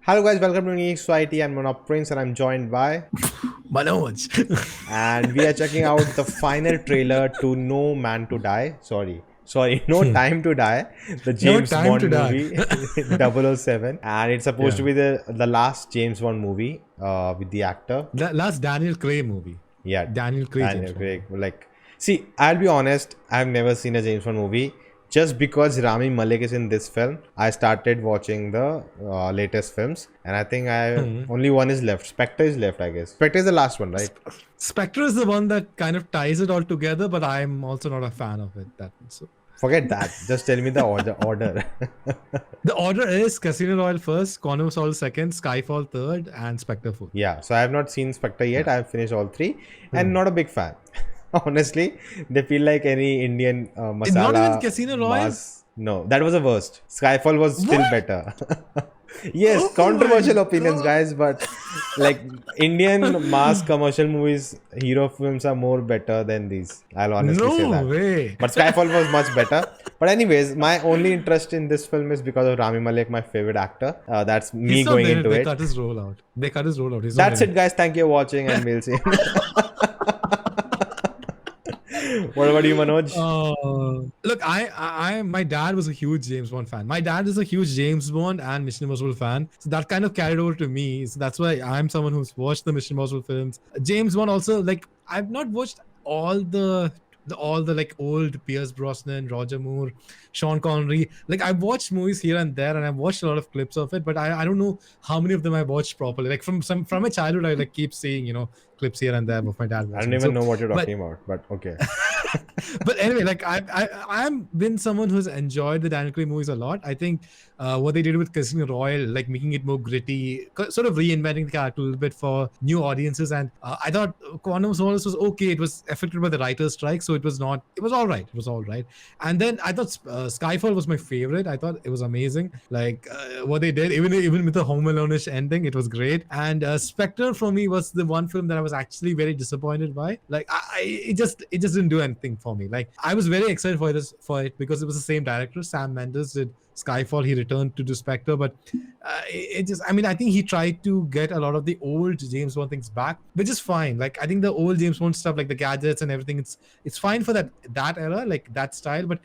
Hello guys, welcome to Geek Society. I'm Manoj Prince and I'm joined by Manoj. and we are checking out the final trailer to No Man to Die. Sorry, No Time to Die, the No James time to Bond die. movie 007, and it's supposed to be the last James Bond movie with the actor. The last Daniel Craig movie. Yeah, Daniel Craig. Daniel Craig. Like, see, I'll be honest, I've never seen a James Bond movie. Just because Rami Malek is in this film, I started watching the latest films, and I think only one is left. Spectre is left, I guess. Spectre is the last one, right? Spectre is the one that kind of ties it all together, but I'm also not a fan of it. So. Forget that. Just tell me the order. The order is Casino Royale first, Quantum of Solace second, Skyfall third, and Spectre fourth. Yeah, so I have not seen Spectre yet. I have finished all three, and not a big fan. Honestly, they feel like any Indian masala. It's not even Casino Royale? No, that was the worst. Skyfall was still better. Yes, controversial opinions, guys, but like Indian mass commercial movies, hero films are more better than these. I'll honestly say that. No way. But Skyfall was much better. But anyways, my only interest in this film is because of Rami Malek, my favorite actor. That's me going into it. They cut his role out. That's it, guys. Thank you for watching, and we'll see. What about you, Manoj? Look, my dad was a huge James Bond fan. My dad is a huge James Bond and Mission Impossible fan, so that kind of carried over to me. So that's why I'm someone who's watched the Mission Impossible films. James Bond also, like, I've not watched all the like old Pierce Brosnan, Roger Moore, Sean Connery. Like, I've watched movies here and there, and I've watched a lot of clips of it, but I don't know how many of them I watched properly. Like from my childhood, I like keep seeing clips here and there of my dad watching. I don't even know what you're talking about, but okay. But anyway, like I'm been someone who's enjoyed the Daniel Craig movies a lot. I think what they did with Casino Royale, like making it more gritty, sort of reinventing the character a little bit for new audiences. And I thought Quantum of Solace was okay. It was affected by the writer's strike, so it was all right. It was all right. And then I thought Skyfall was my favorite. I thought it was amazing. Like what they did, even with the Home Alone-ish ending, it was great. And Spectre for me was the one film that I was actually very disappointed by. Like it just didn't do anything for me. Like I was very excited for it because it was the same director. Sam Mendes did Skyfall. He returned to do Spectre, but I think he tried to get a lot of the old James Bond things back, which is fine. Like I think the old James Bond stuff, like the gadgets and everything, it's fine for that era, like that style, but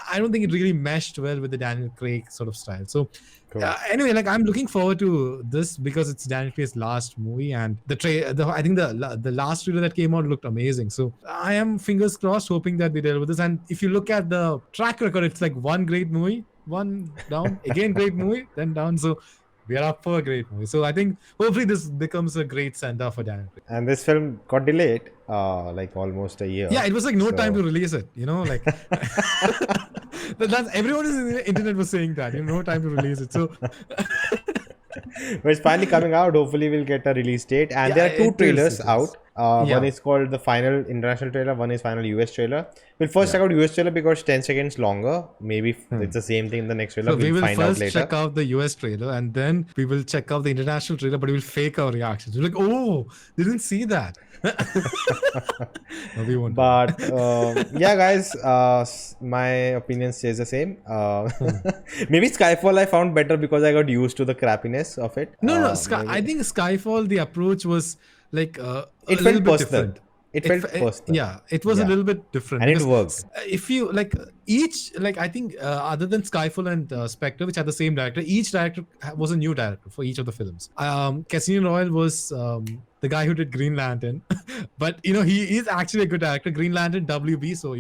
I don't think it really meshed well with the Daniel Craig sort of style. So cool. Anyway, like I'm looking forward to this because it's Daniel Craig's last movie, and I think the last trailer that came out looked amazing. So I am fingers crossed, hoping that they deal with this. And if you look at the track record, it's like one great movie, one down, again great movie, then down. So we are up for a great movie. So I think hopefully this becomes a great send-off for Daniel Craig. And this film got delayed like almost a year. Yeah, it was like no time to release it, like that's everyone in the internet was saying that, no time to release it. So but it's finally coming out. Hopefully we'll get a release date. And there are two trailers out. One is called the final international trailer, one is final US trailer. We'll first check out US trailer because it's 10 seconds longer. Maybe it's the same thing in the next trailer. So we will find out first later. check out the US trailer, and then we will check out the international trailer, but we'll fake our reactions. We're like, oh, didn't see that. No, we won't. But yeah, guys, my opinion stays the same. Maybe Skyfall I found better because I got used to the crappiness of it. No. I think Skyfall, the approach was like it felt personal. It felt personal. Yeah, it was a little bit different. And it works. If you like each, like I think other than Skyfall and Spectre, which had the same director, each director was a new director for each of the films. Casino Royale was the guy who did Green Lantern, but he is actually a good actor. Green Lantern, WB, so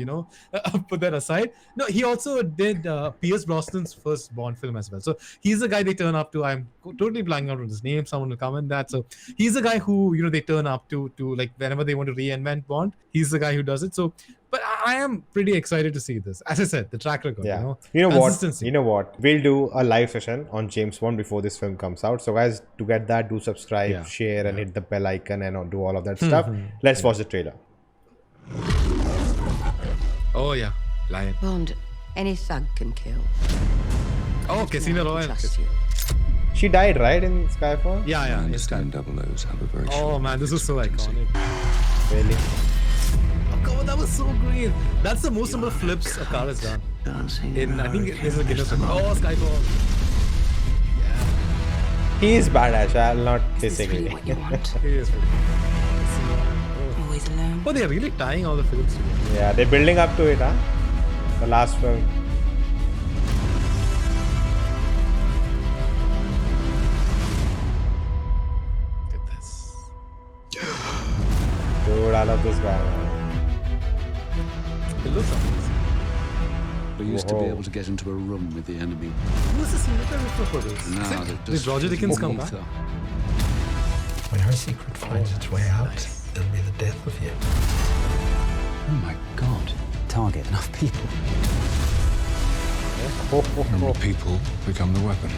put that aside. No, he also did Pierce Brosnan's first Bond film as well. So he's the guy they turn up to. I'm totally blanking out on his name. Someone will comment that. So he's the guy who they turn up to like whenever they want to reinvent Bond. He's the guy who does it. So, but I am pretty excited to see this. As I said, the track record. Yeah. You know what? We'll do a live session on James Bond before this film comes out. So guys, to get that, do subscribe, share, and hit the bell icon and do all of that stuff. Let's watch the trailer. Oh yeah, Lion. Bond, any thug can kill. Oh, Casino Royale. She died, right, in Skyfall? Yeah. I understand double O's have a very Oh man, this is so iconic. Really? Oh god, that was so great. That's the most number of flips a car has done. I think this is a Guinness record. Oh, Skyfall. Yeah. He is badass. I'll not Is this really disagree. what you want? He is pretty good. Always alone? Oh, they're really tying all the films together. Yeah, they're building up to it, huh? The last film. Look at this. Dude, I love this guy. It looks amazing. We used to be Whoa. able to get into a room with the enemy. Who's this cinematographer for this? Now they're Did just Roger Dickens come ether. back? When her secret finds its way out, it'll be the death of you. Oh my god. Target enough people. And people become the weapon.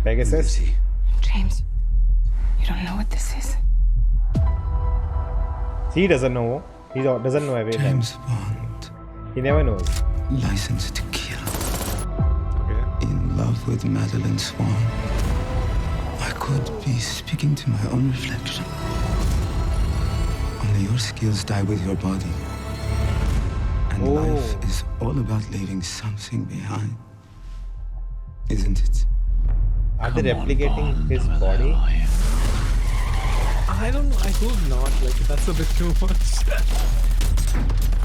Pegasus? Busy. James, you don't know what this is. He doesn't know. He doesn't know everything. James Bond, He never knows. licensed to kill. Okay. In love with Madeline Swan. I could be speaking to my own reflection. Only your skills die with your body. And life is all about leaving something behind. Isn't it? Are they replicating his body? I don't know. I hope not. Like, that's a bit too much.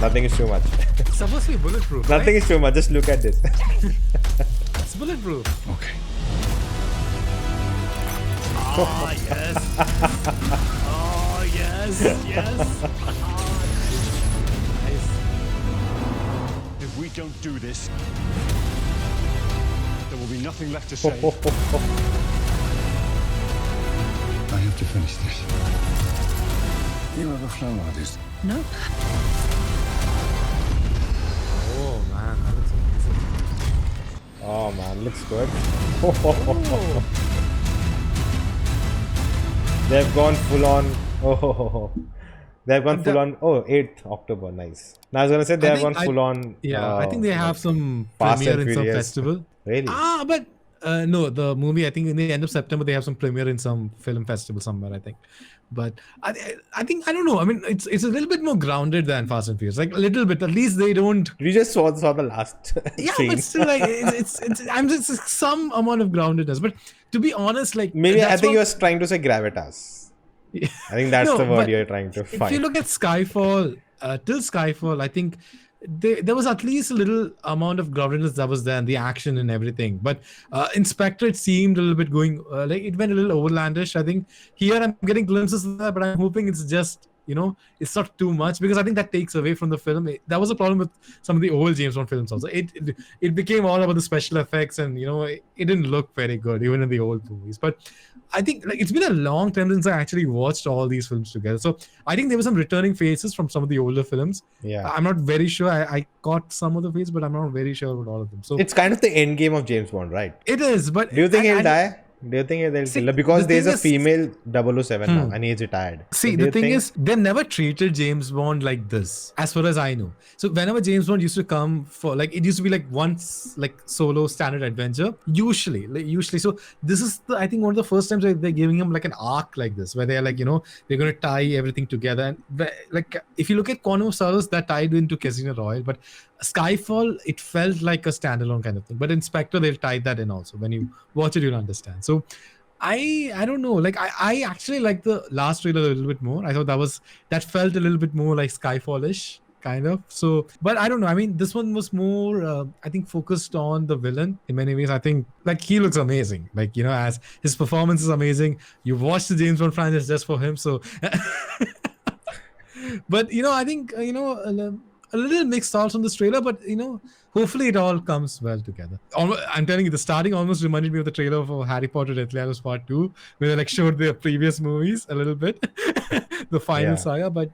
Nothing is too much. It's supposed to be bulletproof. Nothing is too much. Just look at this. It's bulletproof. Okay. Oh, yes. Oh, yes. Yes. Nice. If we don't do this, there will be nothing left to say. I have to finish this. You ever flown like this? No. Oh, man. That looks amazing. Oh man, looks good. Oh. They've gone full on. Oh, they've gone full on. Oh, 8th October. Nice. Now I was gonna say they have gone full on. Yeah, I think they have some Fast premiere and in some Furious. festival. Really? But no, the movie, I think in the end of September, they have some premiere in some film festival somewhere, I think. But I think, I don't know. I mean, it's a little bit more grounded than Fast and Furious. Like, a little bit. At least they don't. We just saw the last Yeah, scene. but still, like, I'm just some amount of groundedness. But to be honest, like. Maybe I that's think what- you were trying to say gravitas. I think that's No, the word but you're trying to If find. you look at Skyfall, till Skyfall, I think there was at least a little amount of groundedness that was there and the action and everything. But Inspector, it seemed a little bit going, like it went a little overlandish. I think here I'm getting glimpses of that, but I'm hoping it's just, it's not too much because I think that takes away from the film. That was a problem with some of the old James Bond films also. It became all about the special effects and, it didn't look very good even in the old movies. But I think like it's been a long time since I actually watched all these films together. So I think there were some returning faces from some of the older films. Yeah. I'm not very sure. I caught some of the faces, but I'm not very sure about all of them. So It's kind of the end game of James Bond, right? it is. But Do you think I- he'll I- die? Do you think they'll See, kill him? Because the there's thing a is- female 007 now and he's retired. See, So do the you thing think- is, they never treated James Bond like this, as far as I know. So whenever James Bond used to come for, like, it used to be like once, like solo standard adventure. Usually. So this is I think one of the first times they're giving him like an arc like this, where they're like, they're going to tie everything together. And like, if you look at Quantum of Solace, that tied into Casino Royale, but Skyfall, it felt like a standalone kind of thing. But Inspector, they'll tie that in also. When you watch it, you'll understand. So I don't know. Like I actually like the last trailer a little bit more. I thought that felt a little bit more like Skyfall-ish kind of. So, but I don't know. I mean, this one was more, I think, focused on the villain in many ways. I think like he looks amazing. Like, as his performance is amazing. You watch the James Bond franchise just for him. So, but I think a little mixed thoughts on this trailer, but hopefully it all comes well together. I'm telling you, the starting almost reminded me of the trailer for Harry Potter Deathly Hallows Part 2, where they like showed the previous movies a little bit, the final saga. But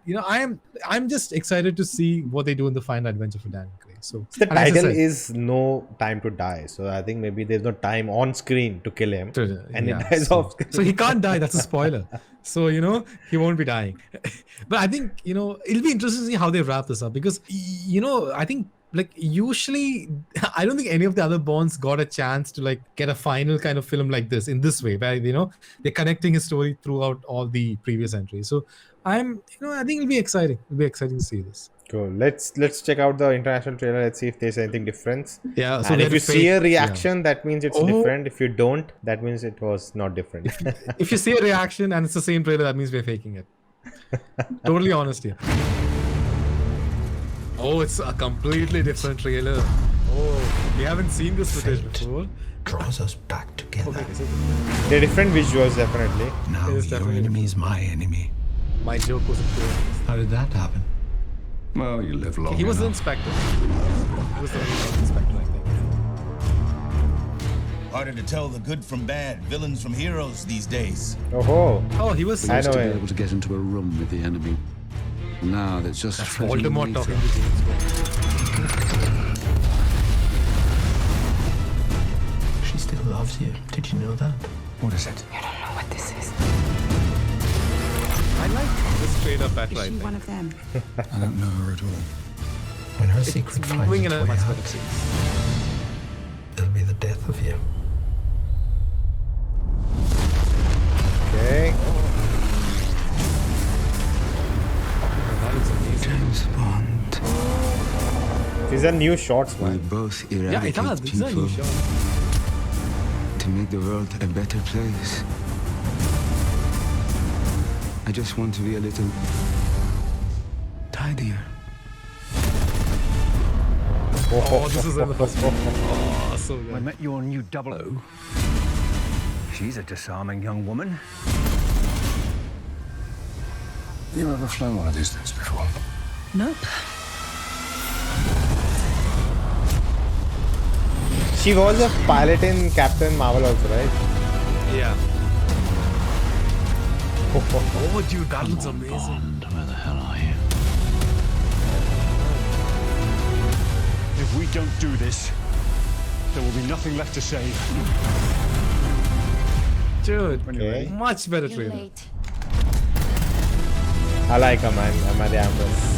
I'm just excited to see what they do in the final adventure for Daniel Craig. So The and as I title said- is No Time to Die. So I think maybe there's no time on screen to kill him. And Yeah, it dies so, off screen. so he can't die. That's a spoiler. So, he won't be dying. But I think, it'll be interesting to see how they wrap this up because, I think like usually I don't think any of the other Bonds got a chance to like get a final kind of film like this in this way, where, they're connecting his story throughout all the previous entries. So I think it'll be exciting. It'll be exciting to see this. Cool. Let's check out the international trailer. Let's see if there's anything different. Yeah, so And if they're you see a fake- reaction, that means it's Oh. different. If you don't, that means it was not different. If you see a reaction and it's the same trailer, that means we're faking it. Totally honest here. Oh, it's a completely different trailer. Oh, we haven't seen this footage before. Draws us back together. Okay, so They're different visuals, definitely. Now It is your definitely enemy is my enemy. my joke was How did that happen? Well, you live long he was the enough. inspector. He was the inspector, I think. Harder to tell the good from bad, villains from heroes these days. Oh, Oh, he was. We used know to be it. able to get into a room with the enemy. Now there's just That's treading Voldemort water. talking to James Bond. She still loves you. Did you know that? What is it? You don't know what this is. I like this trailer better, Is I she think. one of them? I don't know her at all. When her secret It's finds moving in its a way much out, better pace. it'll be the death of you. okay. That looks amazing. James Bond. These are new shots, We man. both Yeah, it eradicate does. This is a people new shot. to make the world a better place. I just want to be a little tidier. Oh, this is in the first one. Oh, so I good. met your new double O. She's a disarming young woman. You ever flown one of these things before? Nope. She was a pilot in Captain Marvel also, right? Yeah. Oh, dude, that looks amazing. Bond, where the hell are you? If we don't do this, there will be nothing left to save. Dude, Okay. much better trailer. I like her, man. I'm at the Ambrose.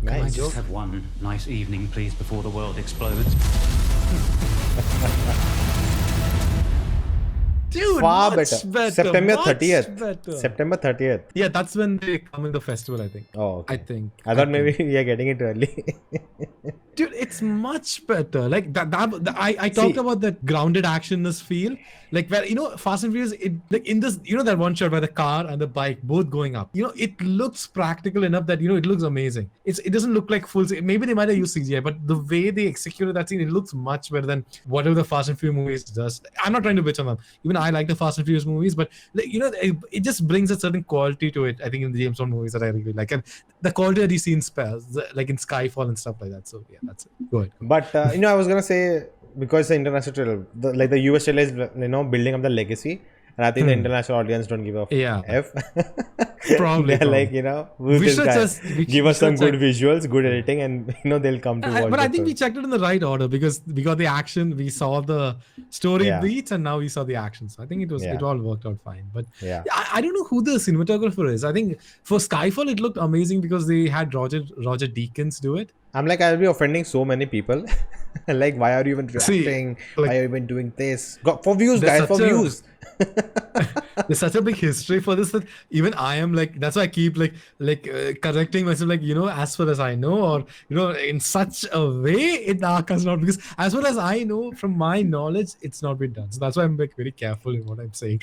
Can I Nice. just have one nice evening, please, before the world explodes? Dude, Far much better. September much 30th. better. September 30th. Yeah, that's when they come in the festival, I think. Oh, okay. I think. I thought maybe we are getting it early. Dude, it's much better. Like I talked See- about that grounded actionness feel. Like where Fast and Furious, it like in this, that one shot where the car and the bike both going up. It looks practical enough that it looks amazing. It doesn't look like full. Maybe they might have used CGI, but the way they executed that scene, it looks much better than whatever the Fast and Furious movies does. I'm not trying to bitch on them. Even I like the Fast and Furious movies, but like, it just brings a certain quality to it. I think in the James Bond movies that I really like, and the quality that you see in Spells, like in Skyfall and stuff like that. So yeah, that's it. Go ahead. But I was gonna say, because it's an international trailer, the US trailer is building up the legacy, and I think the international audience don't give a Yeah. f. Probably, They're like, who's We this should guy? just- we give us should some good check- visuals, good editing, and they'll come to watch. But I the think we film. checked it in the right order because we got the action, we saw the story Yeah. beats, and now we saw the action. So I think it Yeah. all worked out fine. But Yeah. I don't know who the cinematographer is. I think for Skyfall it looked amazing because they had Roger Deakins do it. I'm like, I'll be offending so many people. Like, why are you even reacting? like- why are you even doing this? For views, There's guys, for such a- views. There's such a big history for this that even I am like, that's why I keep correcting myself, like, as far as I know, or in such a way it has not, because as far as I know from my knowledge it's not been done. So that's why I'm like very careful in what I'm saying.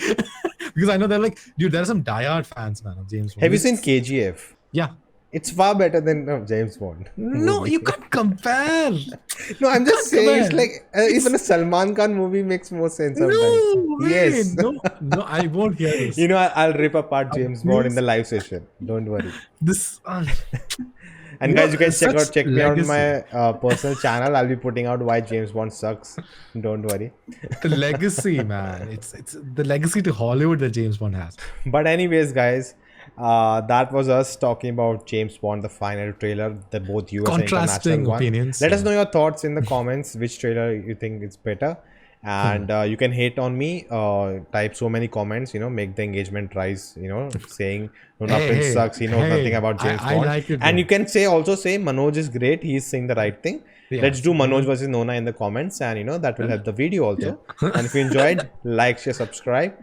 Because I know they're like, dude, there are some diehard fans, man, of James Bond. Have you seen KGF? Yeah. It's far better than James Bond. No, you can't compare. No, I'm just Come saying, it's on. like even a Salman Khan movie makes more sense sometimes. No, man. Yes. No, I won't hear this. I'll rip apart James Bond in the live session. Don't worry. This. And guys, you can such check me out on legacy. my personal channel. I'll be putting out why James Bond sucks. Don't worry. The legacy, man. It's the legacy to Hollywood that James Bond has. But anyways, guys, that was us talking about James Bond, the final trailer, the both US and Contrasting international one. opinions. Let us know your thoughts in the comments. Which trailer you think is better? And you can hate on me, type so many comments, make the engagement rise, saying Nona Prince sucks, he knows nothing about James Bond. like it, And bro. you can also say Manoj is great, he's saying the right thing. Yeah. Let's do Manoj versus Nona in the comments, and that will help the video also. And if you enjoyed, like, share, subscribe,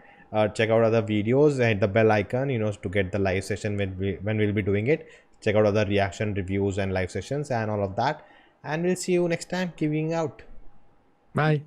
check out other videos, and hit the bell icon, to get the live session when we'll be doing it. Check out other reaction reviews and live sessions and all of that. And we'll see you next time. Giving out. Bye.